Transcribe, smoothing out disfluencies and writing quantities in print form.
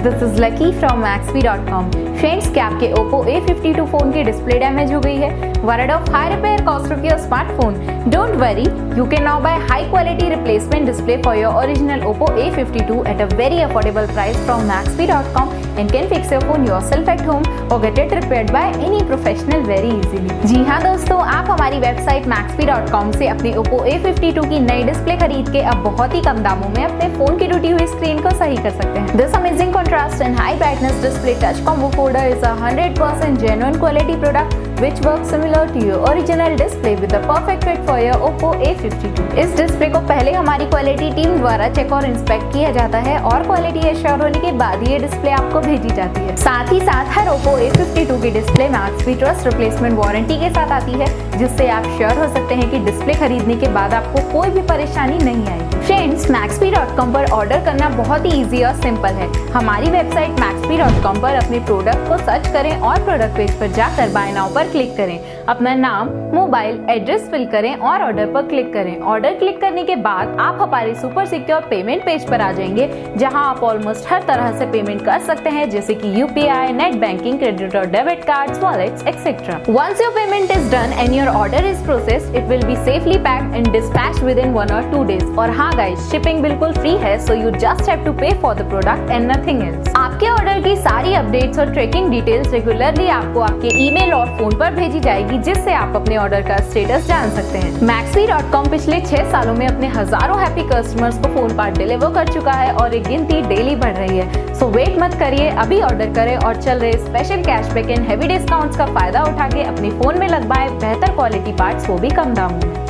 This is lucky from Maxbhi.com। Friends, क्या आपके Oppo A52 phone की डिस्प्ले डैमेज हो गई है? Worried of high repair cost of your smartphone? Don't worry, you can now buy high quality replacement display for your original Oppo A52 at a very affordable price from Maxbhi.com and can fix your phone yourself at home or get it repaired by any professional very easily। जी हाँ दोस्तों, आप हमारी website Maxbhi.com से अपने Oppo A52 की नई display खरीद के अब बहुत ही कम दामों में अपने फोन की टूटी हुई स्क्रीन को सही कर सकते हैं। This amazing contrast and high brightness display touch combo folder is a 100% genuine quality product which works similar to your original display with the perfect fit for your Oppo A52। इस display को पहले हमारी quality team द्वारा check और inspect किया जाता है और क्वालिटी एश्योर होने के बाद ये डिस्प्ले आपको भेजी जाती है। साथ ही साथ हर Oppo A52 की display Maxbhi trust replacement warranty के साथ आती है, जिससे आप श्योर हो सकते हैं कि डिस्प्ले खरीदने के बाद आपको कोई भी परेशानी नहीं आएगी। फ्रेंड्स, Maxbhi.com पर ऑर्डर करना बहुत ही इजी और सिंपल है। हमारी वेबसाइट Maxbhi.com पर अपने प्रोडक्ट को सर्च करें और प्रोडक्ट पेज पर जाकर बाय नाउ पर क्लिक करें। अपना नाम, मोबाइल एड्रेस फिल करें और ऑर्डर पर क्लिक करें। ऑर्डर क्लिक करने के बाद आप हमारे सुपर सिक्योर पेमेंट पेज पर आ जाएंगे, जहां आप ऑलमोस्ट हर तरह से पेमेंट कर सकते हैं, जैसे कि UPI, नेट बैंकिंग, क्रेडिट और debit cards, wallets etcetera. Once your payment is done and your order is processed, it will be safely packed and dispatched within 1 or 2 days। और हाँ गाइस, शिपिंग बिल्कुल free है, so you just have to pay for the product and nothing else. आपके order की सारी updates और tracking details regularly आपको आपके ईमेल और फोन पर भेजी जाएगी, जिससे आप अपने ऑर्डर का स्टेटस जान सकते हैं। Maxbhi.com पिछले 6 सालों में अपने हजारों हैप्पी कस्टमर्स को फोन पार्ट डिलीवर कर चुका है और एक गिनती डेली बढ़ रही है। सो वेट मत करिए, अभी ऑर्डर करें और चल रहे special cashback and heavy discounts का फायदा उठा के अपने फोन में लगवाएं बेहतर क्वालिटी पार्ट्स, वो भी कम दामों में।